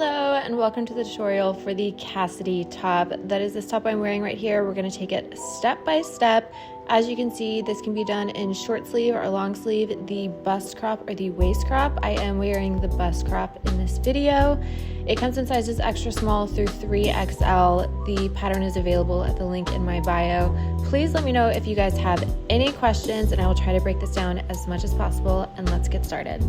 Hello and welcome to the tutorial for the Cassidy top. That is this top I'm wearing right here. We're going to take it step by step. As you can see, this can be done in short sleeve or long sleeve, the bust crop or the waist crop. I am wearing the bust crop in this video. It comes in sizes extra small through 3XL. The pattern is available at the link in my bio. Please let me know if you guys have any questions and I will try to break this down as much as possible, and let's get started.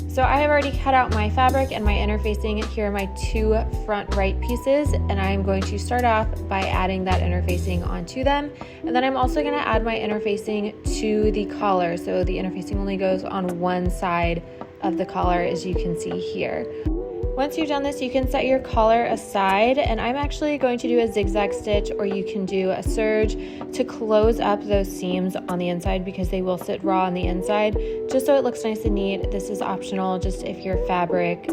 So I have already cut out my fabric and my interfacing. Here are my two front right pieces, and I am going to start off by adding that interfacing onto them. And then I'm also going to add my interfacing to the collar. So the interfacing only goes on one side of the collar, as you can see here. Once you've done this, you can set your collar aside, and I'm actually going to do a zigzag stitch, or you can do a serge to close up those seams on the inside because they will sit raw on the inside, just so it looks nice and neat. This is optional just if your fabric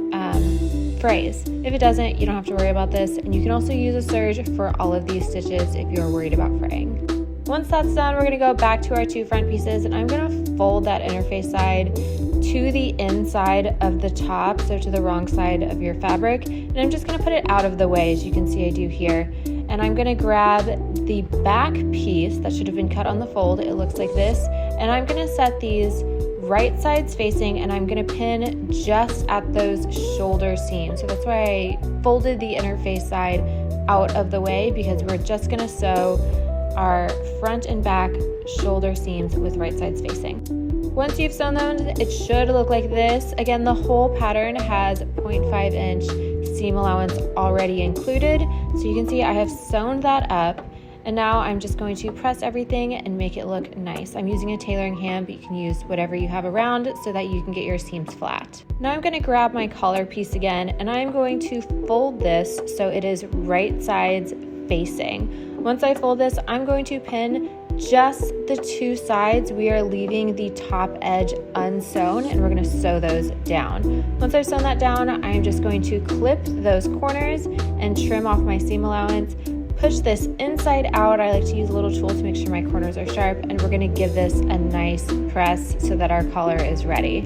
frays. If it doesn't, you don't have to worry about this, and you can also use a serge for all of these stitches if you're worried about fraying. Once that's done, we're going to go back to our two front pieces, and I'm going to fold that interface side to the inside of the top, so to the wrong side of your fabric, and I'm just going to put it out of the way, as you can see I do here. And I'm going to grab the back piece that should have been cut on the fold. It looks like this, and I'm going to set these right sides facing, and I'm going to pin just at those shoulder seams. So that's why I folded the interface side out of the way, because we're just going to sew our front and back shoulder seams with right sides facing. Once you've sewn them, it should look like this. Again, the whole pattern has 0.5 inch seam allowance already included. So you can see I have sewn that up, and now I'm just going to press everything and make it look nice. I'm using a tailoring hand, but you can use whatever you have around so that you can get your seams flat. Now I'm going to grab my collar piece again, and I'm going to fold this so it is right sides facing. Once I fold this, I'm going to pin just the two sides. We are leaving the top edge unsewn, and we're going to sew those down. Once I've sewn that down, I'm just going to clip those corners and trim off my seam allowance. Push this inside out. I like to use a little tool to make sure my corners are sharp, and we're going to give this a nice press so that our collar is ready.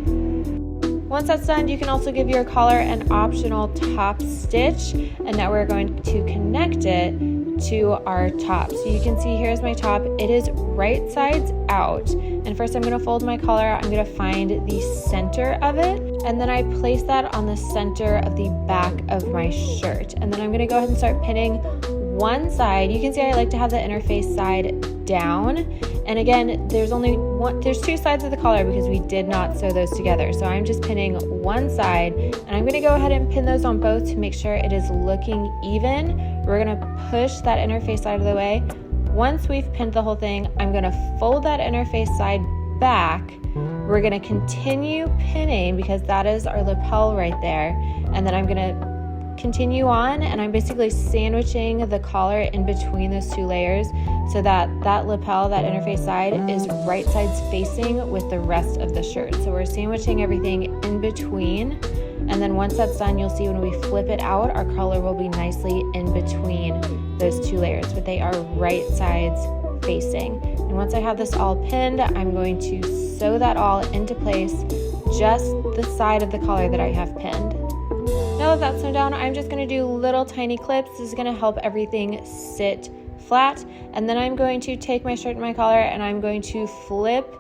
Once that's done, you can also give your collar an optional top stitch, and now we're going to connect it to our top. So you can see here's my top. It is right sides out, and first I'm going to fold my collar. I'm going to find the center of it, and then I place that on the center of the back of my shirt, and then I'm going to go ahead and start pinning one side. You can see I like to have the interface side down, and again there's two sides of the collar because we did not sew those together, so I'm just pinning one side, and I'm going to go ahead and pin those on both to make sure it is looking even. We're going to push that interface side of the way. Once we've pinned the whole thing, I'm going to fold that interface side back. We're going to continue pinning because that is our lapel right there, and then I'm going to continue on, and I'm basically sandwiching the collar in between those two layers so that that lapel, that interface side, is right sides facing with the rest of the shirt. So we're sandwiching everything in between, and then once that's done, you'll see when we flip it out, our collar will be nicely in between those two layers, but they are right sides facing. And once I have this all pinned, I'm going to sew that all into place, just the side of the collar that I have pinned. Now that that's sewn down, I'm just going to do little tiny clips. This is going to help everything sit flat. And then I'm going to take my shirt and my collar, and I'm going to flip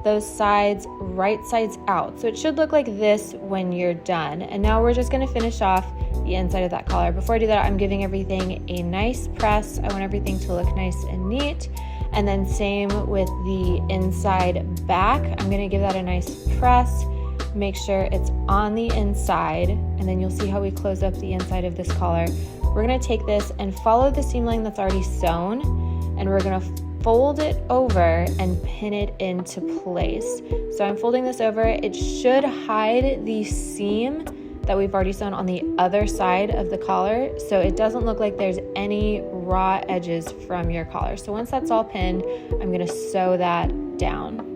those sides right sides out. So it should look like this when you're done. And now we're just going to finish off the inside of that collar. Before I do that, I'm giving everything a nice press. I want everything to look nice and neat. And then same with the inside back. I'm going to give that a nice press. Make sure it's on the inside, and then you'll see how we close up the inside of this collar. We're going to take this and follow the seam line that's already sewn, and we're going to fold it over and pin it into place. So I'm folding this over. It should hide the seam that we've already sewn on the other side of the collar, so it doesn't look like there's any raw edges from your collar. So once that's all pinned, I'm going to sew that down.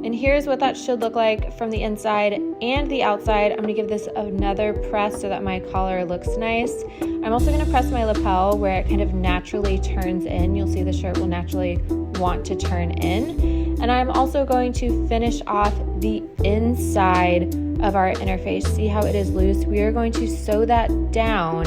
And here's what that should look like from the inside and the outside. I'm going to give this another press so that my collar looks nice. I'm also going to press my lapel where it kind of naturally turns in. You'll see the shirt will naturally want to turn in. And I'm also going to finish off the inside of our interface. See how it is loose? We are going to sew that down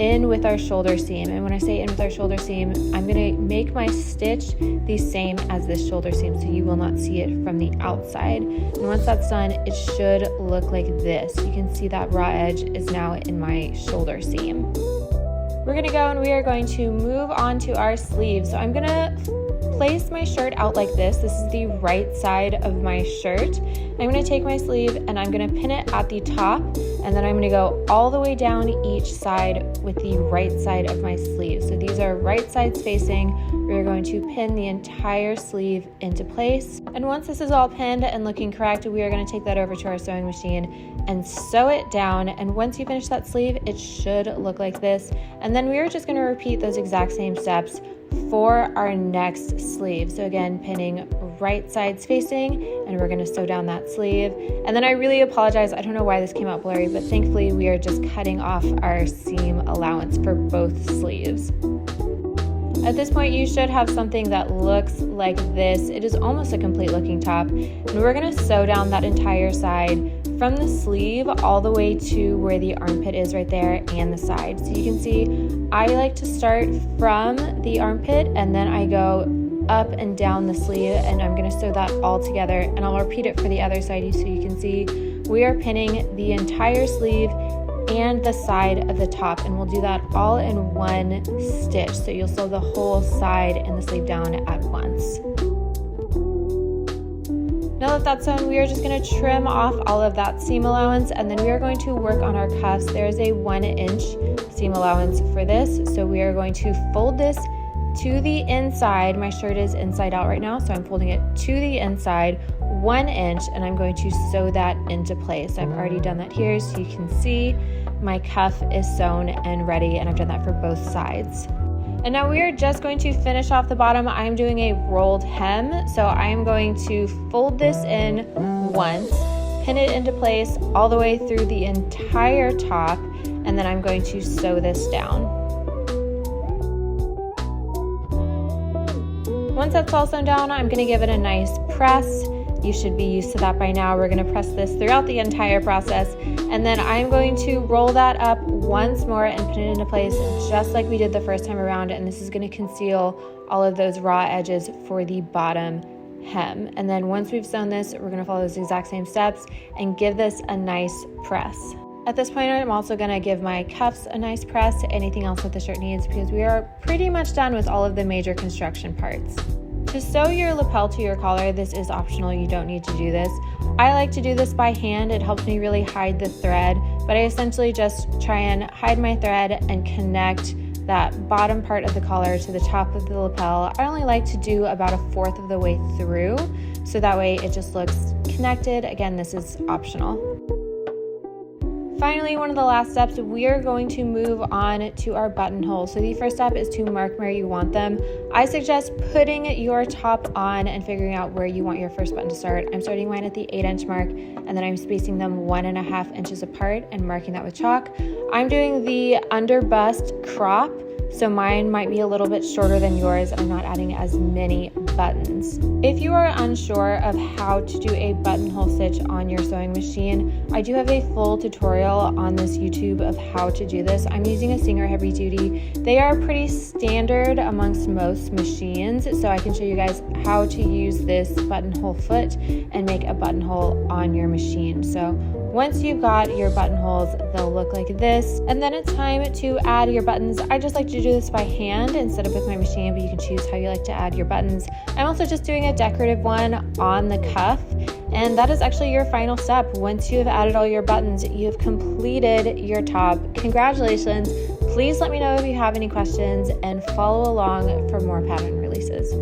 in with our shoulder seam. And when I say in with our shoulder seam, I'm going to make my stitch the same as this shoulder seam, so you will not see it from the outside. And once that's done, it should look like this. You can see that raw edge is now in my shoulder seam. We're going to go and we are going to move on to our sleeve. So I'm going to place my shirt out like this. This is the right side of my shirt. I'm going to take my sleeve and I'm going to pin it at the top, and then I'm going to go all the way down each side with the right side of my sleeve. So these are right sides facing. We're going to pin the entire sleeve into place. And once this is all pinned and looking correct, we are going to take that over to our sewing machine and sew it down. And once you finish that sleeve, it should look like this. And then we are just going to repeat those exact same steps for our next sleeve. So again, pinning right sides facing, and we're going to sew down that sleeve. And then I really apologize, I don't know why this came out blurry, but thankfully we are just cutting off our seam allowance for both sleeves. At this point, you should have something that looks like this. It is almost a complete looking top, and we're going to sew down that entire side from the sleeve all the way to where the armpit is right there and the side. So you can see I like to start from the armpit and then I go up and down the sleeve, and I'm going to sew that all together, and I'll repeat it for the other side so you can see we are pinning the entire sleeve and the side of the top, and we'll do that all in one stitch. So you'll sew the whole side and the sleeve down at once. Now that that's sewn, we are just going to trim off all of that seam allowance, and then we are going to work on our cuffs. There is a 1 inch seam allowance for this, so we are going to fold this to the inside. My shirt is inside out right now, so I'm folding it to the inside 1 inch, and I'm going to sew that into place. I've already done that here, so you can see my cuff is sewn and ready, and I've done that for both sides. And now we are just going to finish off the bottom. I'm doing a rolled hem, so I'm going to fold this in once, pin it into place all the way through the entire top, and then I'm going to sew this down. Once that's all sewn down, I'm going to give it a nice press. You should be used to that by now. We're going to press this throughout the entire process, and then I'm going to roll that up once more and put it into place just like we did the first time around, and this is going to conceal all of those raw edges for the bottom hem. And then once we've sewn this, we're going to follow those exact same steps and give this a nice press. At this point, I'm also going to give my cuffs a nice press, anything else that the shirt needs, because we are pretty much done with all of the major construction parts. To sew your lapel to your collar, this is optional, you don't need to do this. I like to do this by hand, it helps me really hide the thread, but I essentially just try and hide my thread and connect that bottom part of the collar to the top of the lapel. I only like to do about 1/4 of the way through, so that way it just looks connected. Again, this is optional. Finally, one of the last steps, we are going to move on to our buttonholes. So the first step is to mark where you want them. I suggest putting your top on and figuring out where you want your first button to start. I'm starting mine at the 8-inch mark, and then I'm spacing them 1.5 inches apart and marking that with chalk. I'm doing the under bust crop, so mine might be a little bit shorter than yours, and I'm not adding as many buttons. If you are unsure of how to do a buttonhole stitch on your sewing machine, I do have a full tutorial on this YouTube of how to do this. I'm using a Singer Heavy Duty. They are pretty standard amongst most machines, so I can show you guys how to use this buttonhole foot and make a buttonhole on your machine. So once you've got your buttonholes, they'll look like this, and then it's time to add your buttons. I just like to do this by hand instead of with my machine, but you can choose how you like to add your buttons. I'm also just doing a decorative one on the cuff, and that is actually your final step. Once you have added all your buttons, you have completed your top. Congratulations. Please let me know if you have any questions and follow along for more pattern releases.